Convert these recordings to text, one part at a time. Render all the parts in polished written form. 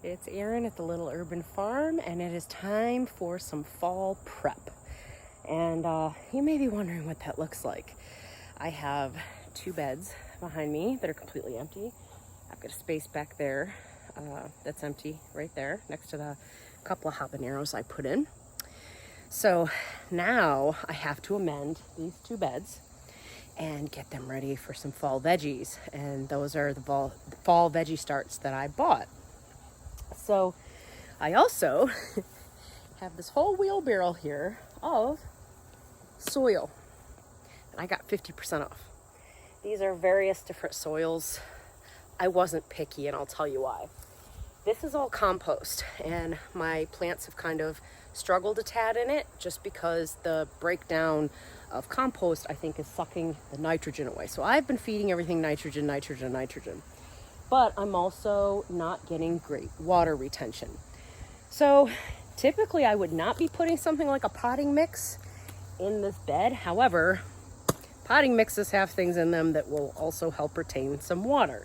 It's Erin at the Little Urban Farm, and it is time for some fall prep. And you may be wondering what that looks like. I have 2 beds behind me that are completely empty. I've got a space back there that's empty right there next to the couple of habaneros I put in. So now I have to amend these 2 beds and get them ready for some fall veggies. And those are the fall veggie starts that I bought. So I also have this whole wheelbarrow here of soil, and I got 50% off. These are various different soils. I wasn't picky, and I'll tell you why. This is all compost, and my plants have kind of struggled a tad in it just because the breakdown of compost, I think, is sucking the nitrogen away. So I've been feeding everything nitrogen. But I'm also not getting great water retention. So typically I would not be putting something like a potting mix in this bed. However, potting mixes have things in them that will also help retain some water.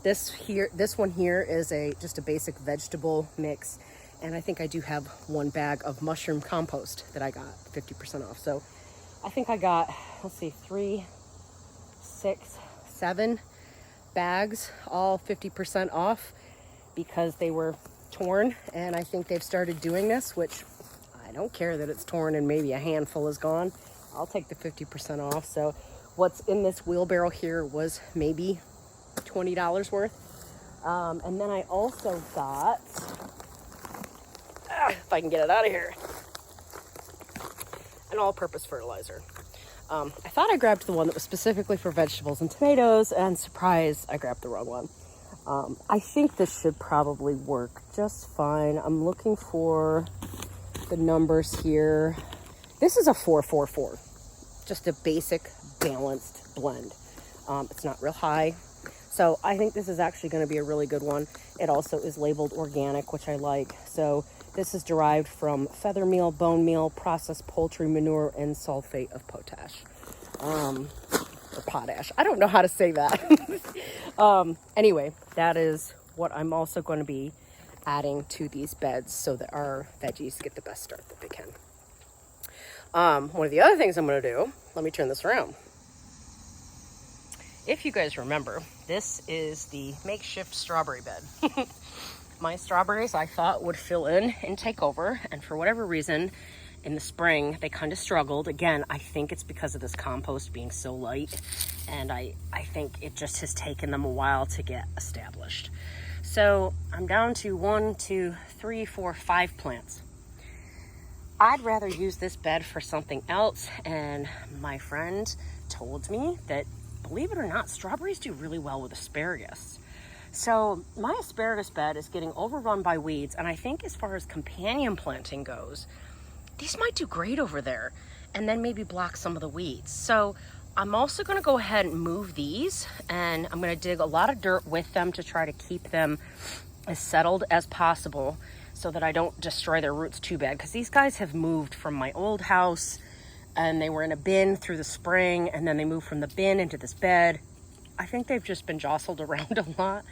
This one here is just a basic vegetable mix. And I think I do have 1 bag of mushroom compost that I got 50% off. So I think I got, 3, 6, 7 bags, all 50% off because they were torn. And I think they've started doing this, which I don't care that it's torn and maybe a handful is gone. I'll take the 50% off. So what's in this wheelbarrow here was maybe $20 worth. And then I also got, if I can get it out of here, an all-purpose fertilizer. I thought I grabbed the one that was specifically for vegetables and tomatoes, and surprise, I grabbed the wrong one. I think this should probably work just fine. I'm looking for the numbers here. This is a 444, just a basic balanced blend. It's not real high, so I think this is actually going to be a really good one. It also is labeled organic, which I like. So this is derived from feather meal, bone meal, processed poultry manure, and sulfate of potash. Or potash. I don't know how to say that. Anyway, that is what I'm also going to be adding to these beds so that our veggies get the best start that they can. One of the other things I'm going to do, let me turn this around. If you guys remember, this is the Makeshift Strawberry Bed. My strawberries I thought would fill in and take over, and for whatever reason in the spring they kind of struggled. Again, I think it's because of this compost being so light, and I think it just has taken them a while to get established. So I'm down to 1, 2, 3, 4, 5 plants. I'd rather use this bed for something else, and my friend told me that, believe it or not, strawberries do really well with asparagus. So my asparagus bed is getting overrun by weeds, and I think as far as companion planting goes, these might do great over there, and then maybe block some of the weeds. So I'm also going to go ahead and move these, and I'm going to dig a lot of dirt with them to try to keep them as settled as possible so that I don't destroy their roots too bad, because these guys have moved from my old house, and they were in a bin through the spring, and then they moved from the bin into this bed. I think they've just been jostled around a lot,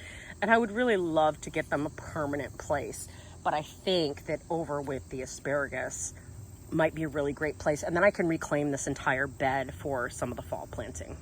and I would really love to get them a permanent place. But I think that over with the asparagus might be a really great place, and then I can reclaim this entire bed for some of the fall planting.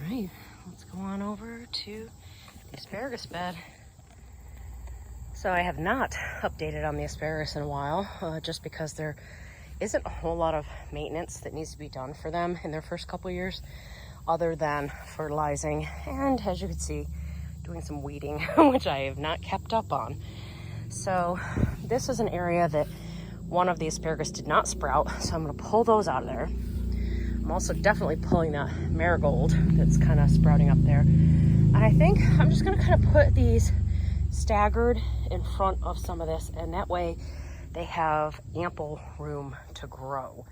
Alright, let's go on over to the asparagus bed. So I have not updated on the asparagus in a while, just because there isn't a whole lot of maintenance that needs to be done for them in their first couple years, other than fertilizing and, as you can see, doing some weeding, which I have not kept up on. So this is an area that one of the asparagus did not sprout, so I'm going to pull those out of there. I'm also definitely pulling that marigold that's kind of sprouting up there. And I think I'm just going to kind of put these staggered in front of some of this, and that way they have ample room to grow.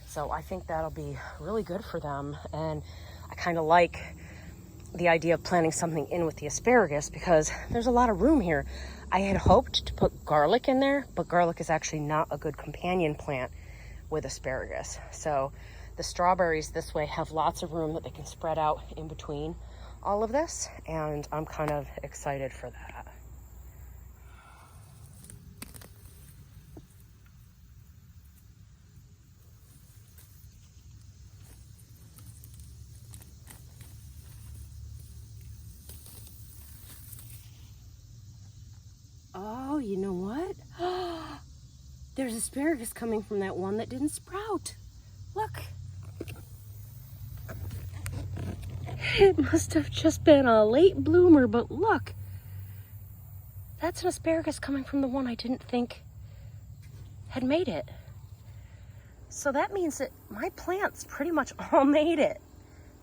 So I think that'll be really good for them. And I kind of like the idea of planting something in with the asparagus because there's a lot of room here. I had hoped to put garlic in there, but garlic is actually not a good companion plant with asparagus. So the strawberries this way have lots of room that they can spread out in between all of this, and I'm kind of excited for that. Oh, you know what? There's asparagus coming from that one that didn't sprout. Look. It must have just been a late bloomer, but look. That's an asparagus coming from the one I didn't think had made it. So that means that my plants pretty much all made it.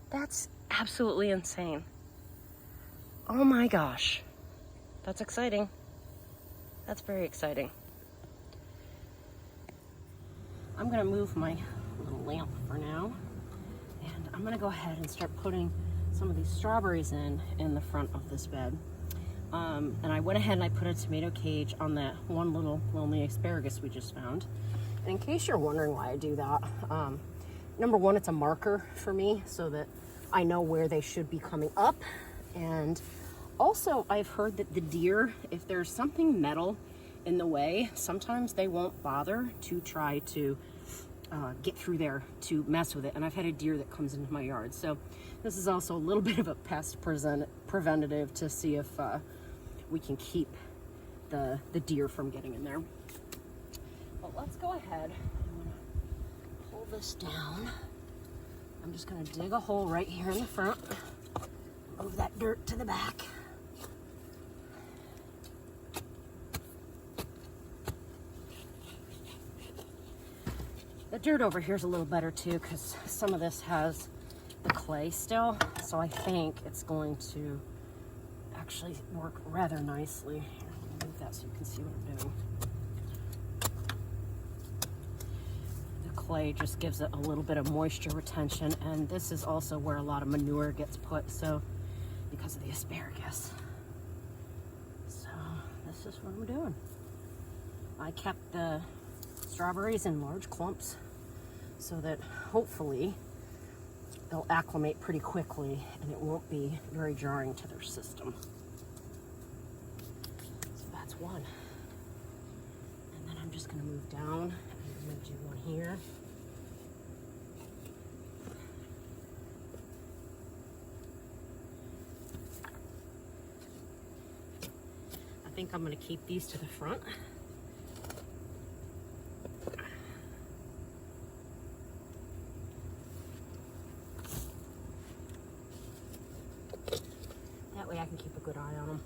That's absolutely insane. Oh my gosh. That's exciting. That's very exciting. I'm gonna move my little lamp for now, and I'm gonna go ahead and start putting some of these strawberries in the front of this bed. And I went ahead and I put a tomato cage on that one little lonely asparagus we just found. And in case you're wondering why I do that, number one, it's a marker for me so that I know where they should be coming up. And also, I've heard that the deer, if there's something metal in the way, sometimes they won't bother to try to get through there to mess with it. And I've had a deer that comes into my yard. So this is also a little bit of a pest preventative to see if we can keep the deer from getting in there. But let's go ahead. I'm gonna pull this down. I'm just gonna dig a hole right here in the front. Move that dirt to the back. The dirt over here is a little better too because some of this has the clay still, so I think it's going to actually work rather nicely. Here, let me move that so you can see what I'm doing. The clay just gives it a little bit of moisture retention, and this is also where a lot of manure gets put, so because of the asparagus. So this is what I'm doing. I kept the strawberries in large clumps so that hopefully they'll acclimate pretty quickly and it won't be very jarring to their system. So that's one. And then I'm just going to move down and I'm going to do one here. I think I'm going to keep these to the front. That way I can keep a good eye on them.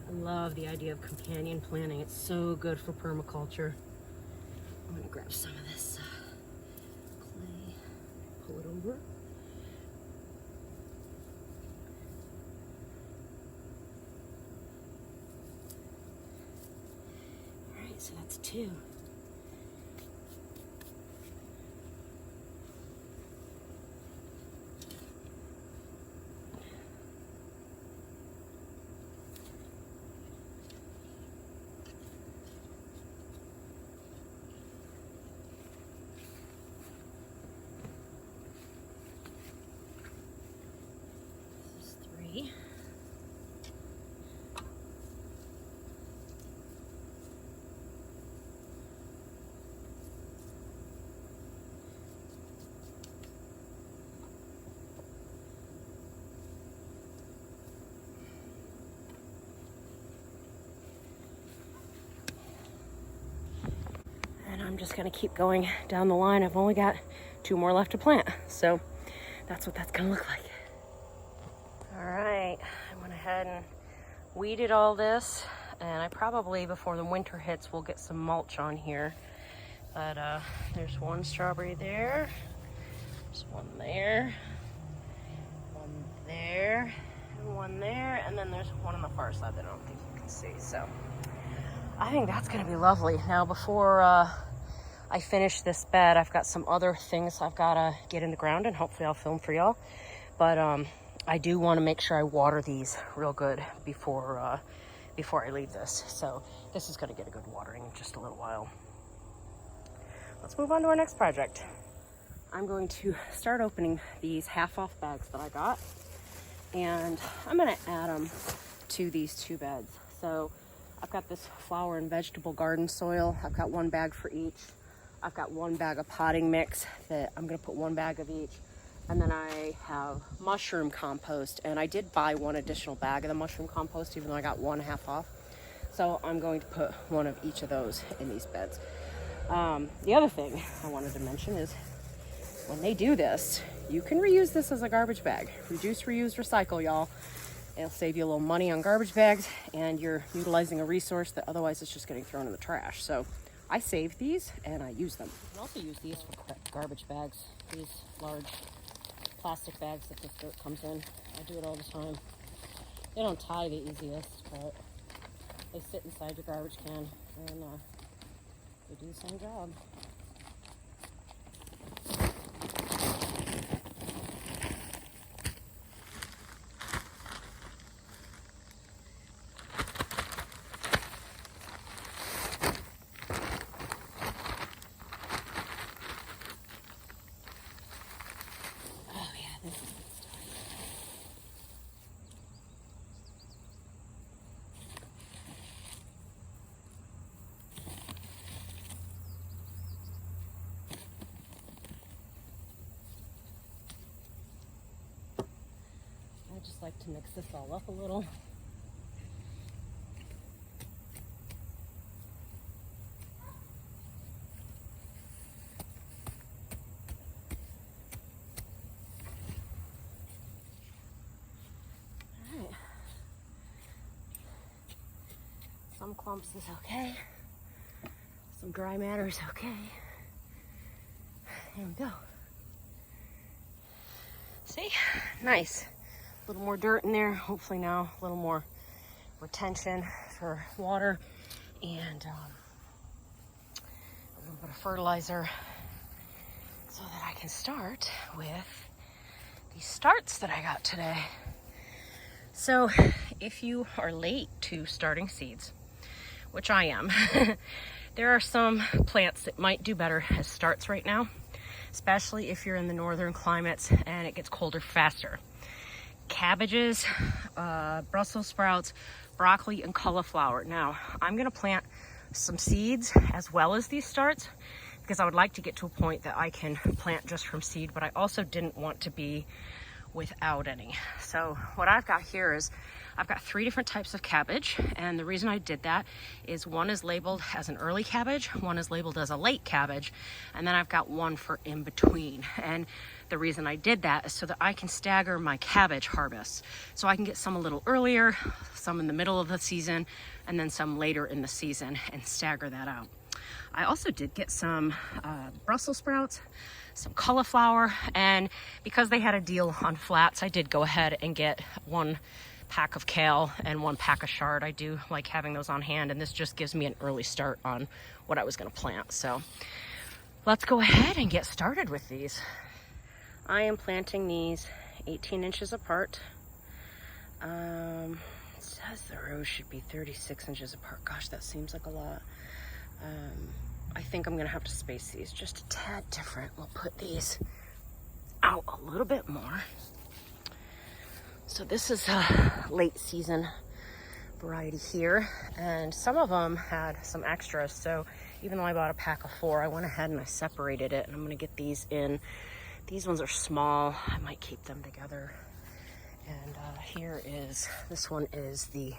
I love the idea of companion planting. It's so good for permaculture. I'm gonna grab some of this clay, pull it over. So that's two. This is three. I'm just gonna keep going down the line. I've only got 2 more left to plant. So that's what that's gonna look like. All right, I went ahead and weeded all this, and I probably, before the winter hits, will get some mulch on here. But there's 1 strawberry there, there's 1 there, 1 there, and 1 there, and then there's 1 on the far side that I don't think you can see. So I think that's gonna be lovely. Now, before I finish this bed, I've got some other things I've gotta get in the ground, and hopefully I'll film for y'all. But I do want to make sure I water these real good before I leave this. So this is going to get a good watering in just a little while. Let's move on to our next project. I'm going to start opening these half-off bags that I got, and I'm going to add them to these 2 beds. So I've got this flower and vegetable garden soil. I've got 1 bag for each. I've got 1 bag of potting mix that I'm going to put 1 bag of each. And then I have mushroom compost, and I did buy 1 additional bag of the mushroom compost, even though I got 1 half off. So I'm going to put 1 of each of those in these beds. The other thing I wanted to mention is when they do this, you can reuse this as a garbage bag. Reduce, reuse, recycle, y'all. It'll save you a little money on garbage bags, and you're utilizing a resource that otherwise is just getting thrown in the trash. So I save these and I use them. You can also use these for garbage bags, these large plastic bags that this dirt comes in. I do it all the time. They don't tie the easiest, but they sit inside your garbage can, and they do the same job. I just like to mix this all up a little. All right. Some clumps is okay. Some dry matter is okay. There we go. See? Nice. A little more dirt in there. Hopefully now a little more retention for water, and a little bit of fertilizer, so that I can start with these starts that I got today. So if you are late to starting seeds, which I am, there are some plants that might do better as starts right now, especially if you're in the northern climates and it gets colder faster. Cabbages, Brussels sprouts, broccoli, and cauliflower. Now, I'm going to plant some seeds as well as these starts, because I would like to get to a point that I can plant just from seed, but I also didn't want to be without any. So what I've got here is I've got 3 different types of cabbage, and the reason I did that is 1 is labeled as an early cabbage, 1 is labeled as a late cabbage, and then I've got 1 for in between. And the reason I did that is so that I can stagger my cabbage harvests. So I can get some a little earlier, some in the middle of the season, and then some later in the season, and stagger that out. I also did get some Brussels sprouts, some cauliflower, and because they had a deal on flats, I did go ahead and get 1 pack of kale and 1 pack of chard. I do like having those on hand, and this just gives me an early start on what I was going to plant. So let's go ahead and get started with these. I am planting these 18 inches apart. It says the rows should be 36 inches apart. Gosh, that seems like a lot. I think I'm going to have to space these just a tad different. We'll put these out a little bit more. So this is a late season variety here, and some of them had some extras. So even though I bought a pack of 4, I went ahead and I separated it, and I'm going to get these in. These ones are small. I might keep them together. And this one is the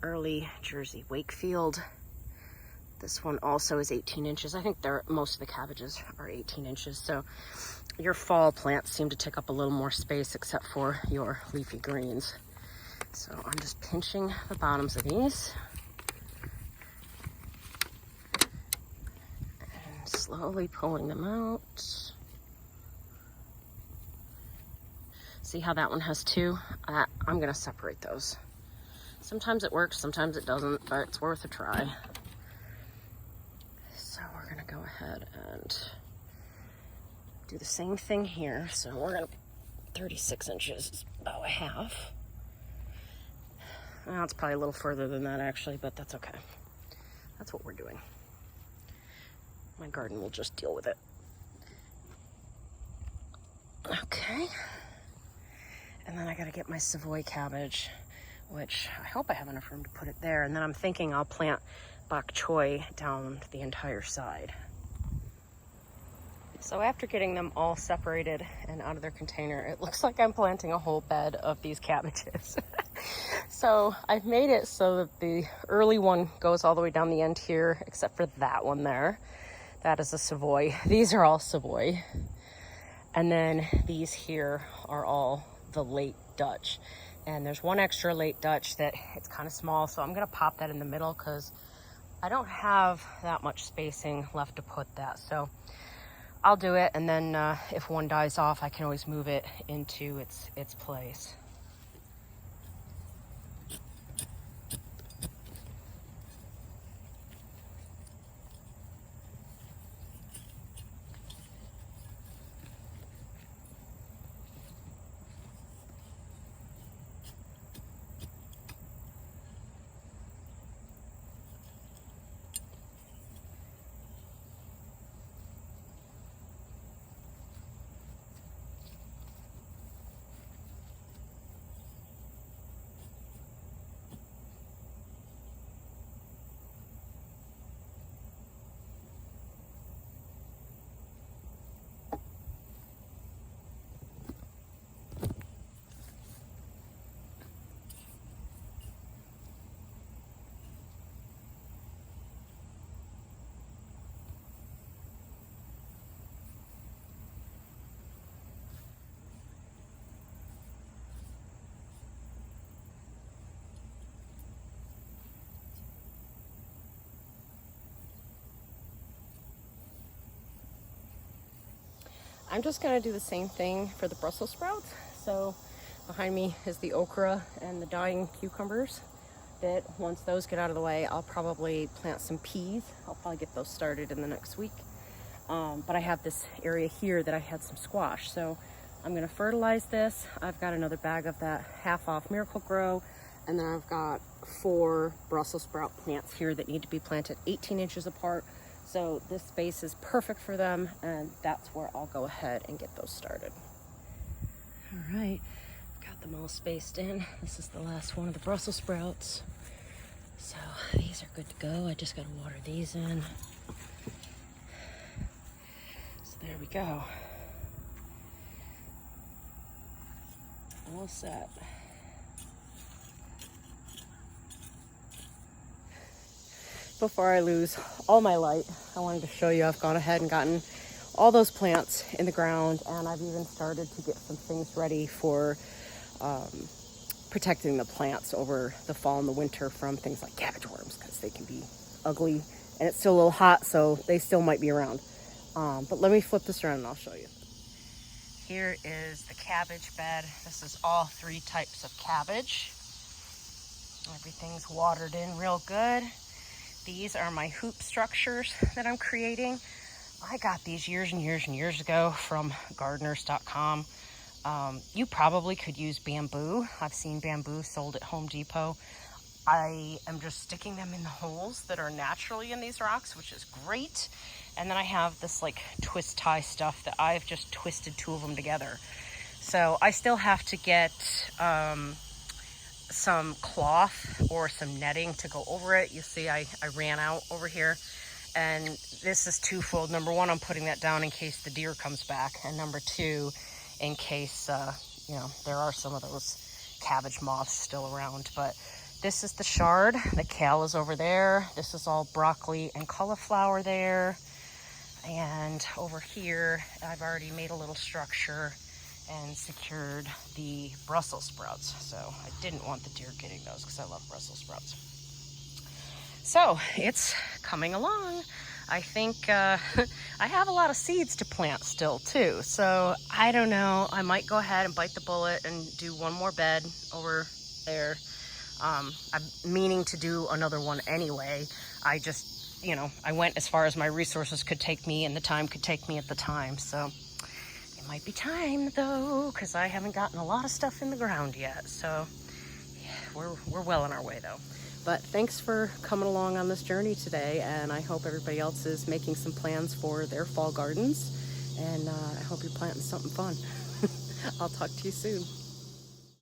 early Jersey Wakefield This one also is 18 inches. I think most of the cabbages are 18 inches. So your fall plants seem to take up a little more space except for your leafy greens. So I'm just pinching the bottoms of these. And slowly pulling them out. See how that one has two? I'm gonna separate those. Sometimes it works, sometimes it doesn't, but it's worth a try. So we're gonna go ahead and do the same thing here. So we're gonna, 36 inches is about a half. Well, it's probably a little further than that actually, but that's okay. That's what we're doing. My garden will just deal with it. Okay. And then I gotta get my Savoy cabbage, which I hope I have enough room to put it there. And then I'm thinking I'll plant bok choy down the entire side. So after getting them all separated and out of their container, it looks like I'm planting a whole bed of these cabbages. So I've made it so that the early one goes all the way down the end here, except for that one there. That is a Savoy. These are all Savoy. And then these here are all the late Dutch. And there's one extra late Dutch that it's kind of small, so I'm gonna pop that in the middle because I don't have that much spacing left to put that. So I'll do it, and then if one dies off, I can always move it into its place. I'm just gonna do the same thing for the Brussels sprouts. So behind me is the okra and the dying cucumbers. That once those get out of the way, I'll probably plant some peas. I'll probably get those started in the next week. But I have this area here that I had some squash. So I'm gonna fertilize this. I've got another bag of that half off Miracle Grow. And then I've got 4 Brussels sprout plants here that need to be planted 18 inches apart. So this space is perfect for them, and that's where I'll go ahead and get those started. All right, got them all spaced in. This is the last one of the Brussels sprouts. So these are good to go. I just gotta water these in. So there we go. All set. Before I lose all my light, I wanted to show you I've gone ahead and gotten all those plants in the ground, and I've even started to get some things ready for protecting the plants over the fall and the winter from things like cabbage worms, because they can be ugly and it's still a little hot, so they still might be around. But let me flip this around and I'll show you. Here is the cabbage bed. This is all 3 types of cabbage. Everything's watered in real good. These are my hoop structures that I'm creating. I got these years and years and years ago from gardeners.com. You probably could use bamboo. I've seen bamboo sold at Home Depot. I am just sticking them in the holes that are naturally in these rocks, which is great. And then I have this like twist tie stuff that I've just twisted 2 of them together. So I still have to get some cloth or some netting to go over it. You see I ran out over here, and this is twofold. Number 1, I'm putting that down in case the deer comes back, and number 2, in case there are some of those cabbage moths still around. But This is the chard. The kale is over there. This is all broccoli and cauliflower there. And over here, I've already made a little structure and secured the Brussels sprouts. So I didn't want the deer getting those because I love Brussels sprouts. So it's coming along. I think I have a lot of seeds to plant still too. So I don't know, I might go ahead and bite the bullet and do one more bed over there. I'm meaning to do another one anyway. I just, you know, I went as far as my resources could take me and the time could take me at the time. So it might be time though, because I haven't gotten a lot of stuff in the ground yet. So yeah, we're well on our way though. But thanks for coming along on this journey today, and I hope everybody else is making some plans for their fall gardens, and I hope you're planting something fun. I'll talk to you soon.